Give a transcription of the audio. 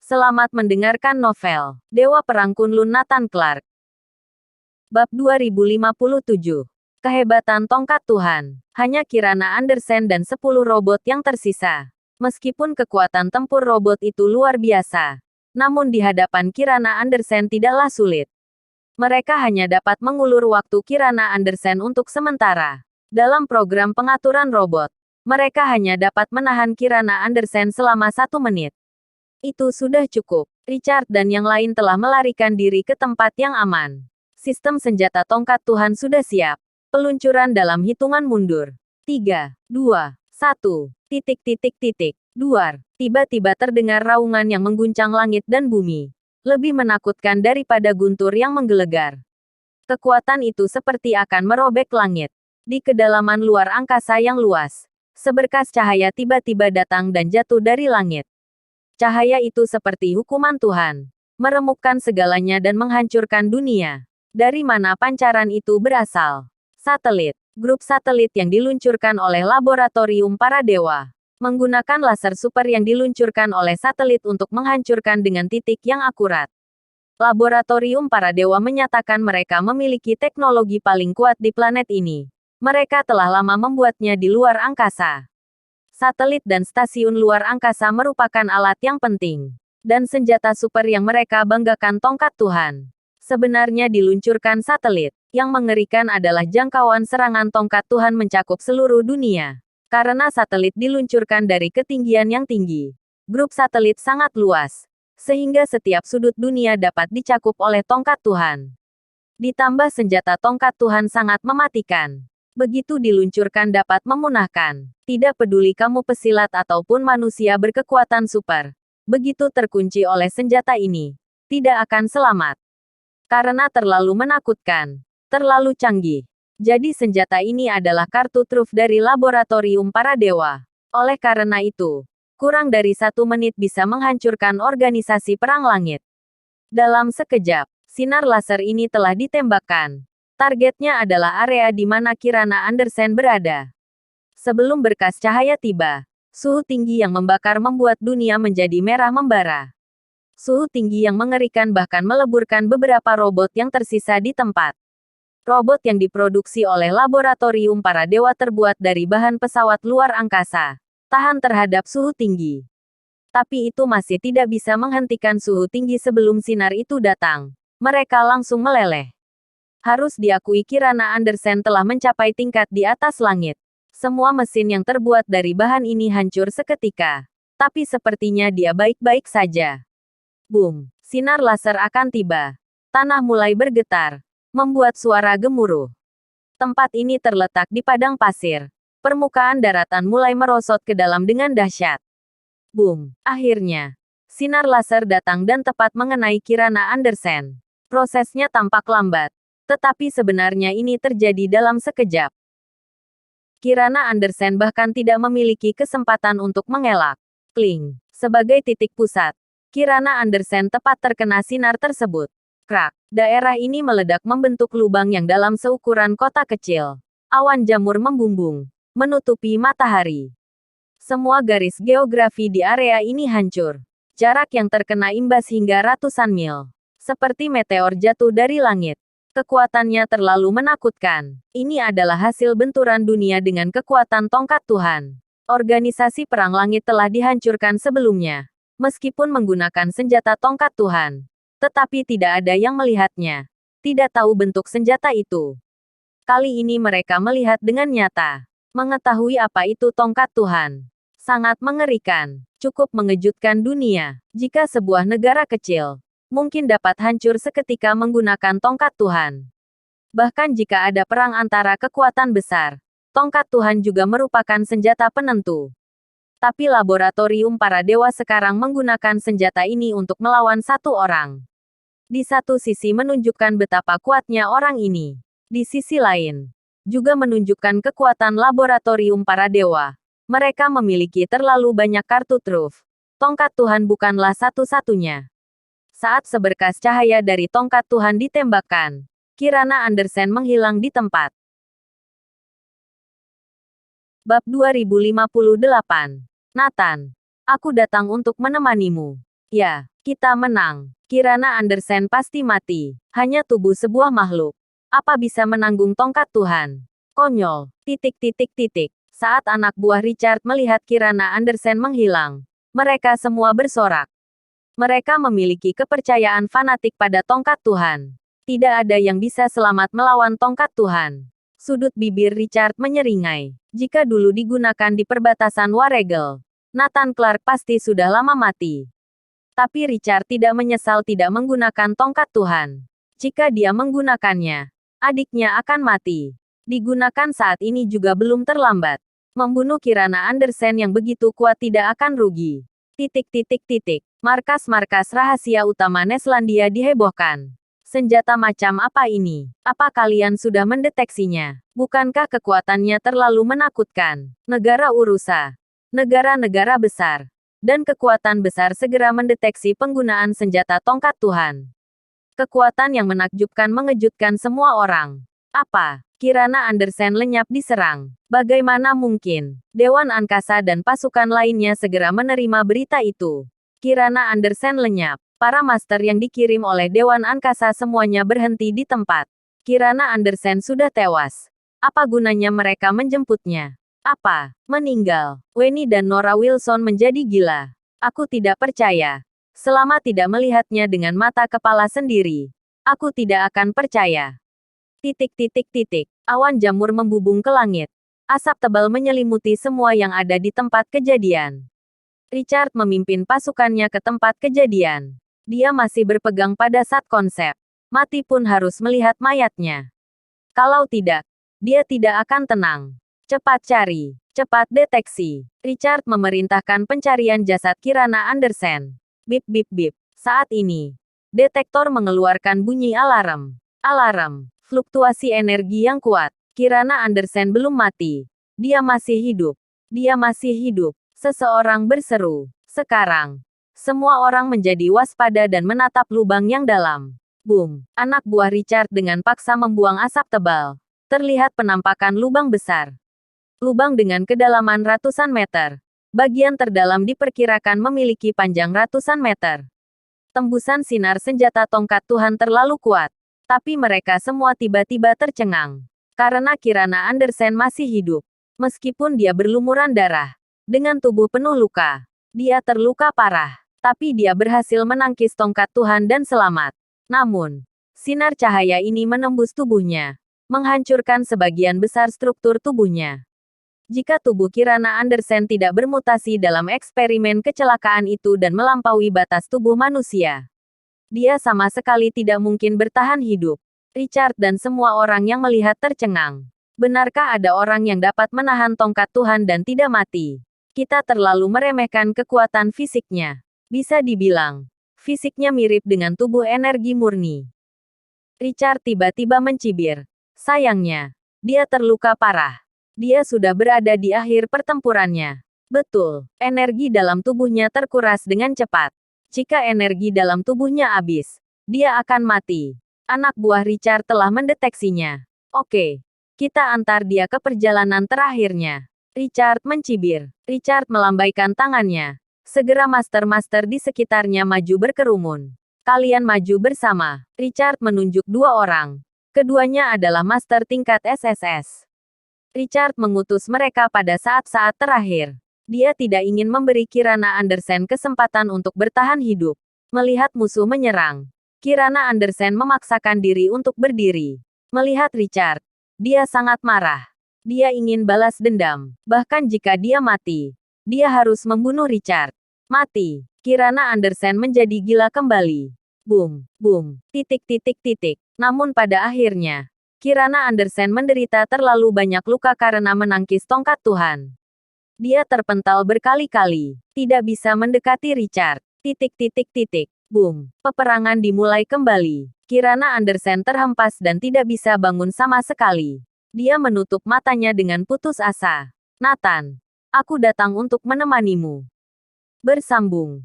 Selamat mendengarkan novel Dewa Perang Kunlun Nathan Clark. Bab 2057. Kehebatan Tongkat Tuhan. Hanya Kirana Andersen dan 10 robot yang tersisa. Meskipun kekuatan tempur robot itu luar biasa, namun di hadapan Kirana Andersen tidaklah sulit. Mereka hanya dapat mengulur waktu Kirana Andersen untuk sementara. Dalam program pengaturan robot, mereka hanya dapat menahan Kirana Andersen selama 1 menit. Itu sudah cukup. Richard dan yang lain telah melarikan diri ke tempat yang aman. Sistem senjata tongkat Tuhan sudah siap. Peluncuran dalam hitungan mundur. 3, 2, 1. Duar. Tiba-tiba terdengar raungan yang mengguncang langit dan bumi. Lebih menakutkan daripada guntur yang menggelegar. Kekuatan itu seperti akan merobek langit. Di kedalaman luar angkasa yang luas, seberkas cahaya tiba-tiba datang dan jatuh dari langit. Cahaya itu seperti hukuman Tuhan, meremukkan segalanya dan menghancurkan dunia. Dari mana pancaran itu berasal? Satelit. Grup satelit yang diluncurkan oleh laboratorium para dewa. Menggunakan laser super yang diluncurkan oleh satelit untuk menghancurkan dengan titik yang akurat. Laboratorium para dewa menyatakan mereka memiliki teknologi paling kuat di planet ini. Mereka telah lama membuatnya di luar angkasa. Satelit dan stasiun luar angkasa merupakan alat yang penting. Dan senjata super yang mereka banggakan tongkat Tuhan. Sebenarnya diluncurkan satelit. Yang mengerikan adalah jangkauan serangan tongkat Tuhan mencakup seluruh dunia. Karena satelit diluncurkan dari ketinggian yang tinggi. Grup satelit sangat luas. Sehingga setiap sudut dunia dapat dicakup oleh tongkat Tuhan. Ditambah senjata tongkat Tuhan sangat mematikan. Begitu diluncurkan dapat memunahkan. Tidak peduli kamu pesilat ataupun manusia berkekuatan super. Begitu terkunci oleh senjata ini, tidak akan selamat. Karena terlalu menakutkan. Terlalu canggih. Jadi senjata ini adalah kartu truf dari laboratorium para dewa. Oleh karena itu, kurang dari 1 menit bisa menghancurkan organisasi perang langit. Dalam sekejap, sinar laser ini telah ditembakkan. Targetnya adalah area di mana Kirana Andersen berada. Sebelum berkas cahaya tiba, suhu tinggi yang membakar membuat dunia menjadi merah membara. Suhu tinggi yang mengerikan bahkan meleburkan beberapa robot yang tersisa di tempat. Robot yang diproduksi oleh laboratorium para dewa terbuat dari bahan pesawat luar angkasa, tahan terhadap suhu tinggi. Tapi itu masih tidak bisa menghentikan suhu tinggi sebelum sinar itu datang. Mereka langsung meleleh. Harus diakui Kirana Andersen telah mencapai tingkat di atas langit. Semua mesin yang terbuat dari bahan ini hancur seketika. Tapi sepertinya dia baik-baik saja. Boom! Sinar laser akan tiba. Tanah mulai bergetar. Membuat suara gemuruh. Tempat ini terletak di padang pasir. Permukaan daratan mulai merosot ke dalam dengan dahsyat. Boom! Akhirnya, sinar laser datang dan tepat mengenai Kirana Andersen. Prosesnya tampak lambat. Tetapi sebenarnya ini terjadi dalam sekejap. Kirana Andersen bahkan tidak memiliki kesempatan untuk mengelak. Kling. Sebagai titik pusat, Kirana Andersen tepat terkena sinar tersebut. Krak. Daerah ini meledak membentuk lubang yang dalam seukuran kota kecil. Awan jamur membumbung, menutupi matahari. Semua garis geografi di area ini hancur. Jarak yang terkena imbas hingga ratusan mil. Seperti meteor jatuh dari langit. Kekuatannya terlalu menakutkan. Ini adalah hasil benturan dunia dengan kekuatan tongkat Tuhan. Organisasi perang langit telah dihancurkan sebelumnya. Meskipun menggunakan senjata tongkat Tuhan. Tetapi tidak ada yang melihatnya. Tidak tahu bentuk senjata itu. Kali ini mereka melihat dengan nyata. Mengetahui apa itu tongkat Tuhan. Sangat mengerikan. Cukup mengejutkan dunia. Jika sebuah negara kecil mungkin dapat hancur seketika menggunakan tongkat Tuhan. Bahkan jika ada perang antara kekuatan besar, tongkat Tuhan juga merupakan senjata penentu. Tapi laboratorium para dewa sekarang menggunakan senjata ini untuk melawan satu orang. Di satu sisi menunjukkan betapa kuatnya orang ini. Di sisi lain, juga menunjukkan kekuatan laboratorium para dewa. Mereka memiliki terlalu banyak kartu truf. Tongkat Tuhan bukanlah satu-satunya. Saat seberkas cahaya dari tongkat Tuhan ditembakkan, Kirana Andersen menghilang di tempat. Bab 2058. Nathan. Aku datang untuk menemanimu. Ya, Kita menang. Kirana Andersen pasti mati. Hanya tubuh sebuah makhluk. Apa bisa menanggung tongkat Tuhan? Konyol. Saat anak buah Richard melihat Kirana Andersen menghilang, mereka semua bersorak. Mereka memiliki kepercayaan fanatik pada tongkat Tuhan. Tidak ada yang bisa selamat melawan tongkat Tuhan. Sudut bibir Richard menyeringai. Jika dulu digunakan di perbatasan Waregel, Nathan Clark pasti sudah lama mati. Tapi Richard tidak menyesal tidak menggunakan tongkat Tuhan. Jika dia menggunakannya, adiknya akan mati. Digunakan saat ini juga belum terlambat. Membunuh Kirana Andersen yang begitu kuat tidak akan rugi. Markas-markas rahasia utama Neslandia dihebohkan. Senjata macam apa ini? Apa kalian sudah mendeteksinya? Bukankah kekuatannya terlalu menakutkan? Negara Urusa, negara-negara besar, dan kekuatan besar segera mendeteksi penggunaan senjata tongkat Tuhan. Kekuatan yang menakjubkan mengejutkan semua orang. Apa? Kirana Andersen lenyap diserang. Bagaimana mungkin? Dewan Angkasa dan pasukan lainnya segera menerima berita itu. Kirana Andersen lenyap. Para master yang dikirim oleh Dewan Angkasa semuanya berhenti di tempat. Kirana Andersen sudah tewas. Apa gunanya mereka menjemputnya? Apa? Meninggal. Weni dan Nora Wilson menjadi gila. Aku tidak percaya. Selama tidak melihatnya dengan mata kepala sendiri, aku tidak akan percaya. Awan jamur membubung ke langit. Asap tebal menyelimuti semua yang ada di tempat kejadian. Richard memimpin pasukannya ke tempat kejadian. Dia masih berpegang pada sat konsep. Mati pun harus melihat mayatnya. Kalau tidak, dia tidak akan tenang. Cepat cari, cepat deteksi. Richard memerintahkan pencarian jasad Kirana Andersen. Bip bip bip. Saat ini, detektor mengeluarkan bunyi alarm. Alarm. Fluktuasi energi yang kuat. Kirana Andersen belum mati. Dia masih hidup. Dia masih hidup. Seseorang berseru. Sekarang, semua orang menjadi waspada dan menatap lubang yang dalam. Boom. Anak buah Richard dengan paksa membuang asap tebal. Terlihat penampakan lubang besar. Lubang dengan kedalaman ratusan meter. Bagian terdalam diperkirakan memiliki panjang ratusan meter. Tembusan sinar senjata tongkat Tuhan terlalu kuat. Tapi mereka semua tiba-tiba tercengang. Karena Kirana Andersen masih hidup. Meskipun dia berlumuran darah. Dengan tubuh penuh luka. Dia terluka parah. Tapi dia berhasil menangkis tongkat Tuhan dan selamat. Namun, sinar cahaya ini menembus tubuhnya. Menghancurkan sebagian besar struktur tubuhnya. Jika tubuh Kirana Andersen tidak bermutasi dalam eksperimen kecelakaan itu dan melampaui batas tubuh manusia, dia sama sekali tidak mungkin bertahan hidup. Richard dan semua orang yang melihat tercengang. Benarkah ada orang yang dapat menahan tongkat Tuhan dan tidak mati? Kita terlalu meremehkan kekuatan fisiknya. Bisa dibilang, fisiknya mirip dengan tubuh energi murni. Richard tiba-tiba mencibir. Sayangnya, dia terluka parah. Dia sudah berada di akhir pertempurannya. Betul, energi dalam tubuhnya terkuras dengan cepat. Jika energi dalam tubuhnya habis, dia akan mati. Anak buah Richard telah mendeteksinya. Oke, kita antar dia ke perjalanan terakhirnya. Richard mencibir. Richard melambaikan tangannya. Segera master-master di sekitarnya maju berkerumun. Kalian maju bersama. Richard menunjuk dua orang. Keduanya adalah master tingkat SSS. Richard mengutus mereka pada saat-saat terakhir. Dia tidak ingin memberi Kirana Andersen kesempatan untuk bertahan hidup. Melihat musuh menyerang, Kirana Andersen memaksakan diri untuk berdiri. Melihat Richard, dia sangat marah. Dia ingin balas dendam. Bahkan jika dia mati, dia harus membunuh Richard. Mati. Kirana Andersen menjadi gila kembali. Boom, boom, Namun pada akhirnya, Kirana Andersen menderita terlalu banyak luka karena menangkis tongkat Tuhan. Dia terpental berkali-kali. Tidak bisa mendekati Richard. Boom. Peperangan dimulai kembali. Kirana Andersen terhempas dan tidak bisa bangun sama sekali. Dia menutup matanya dengan putus asa. Nathan, aku datang untuk menemanimu. Bersambung.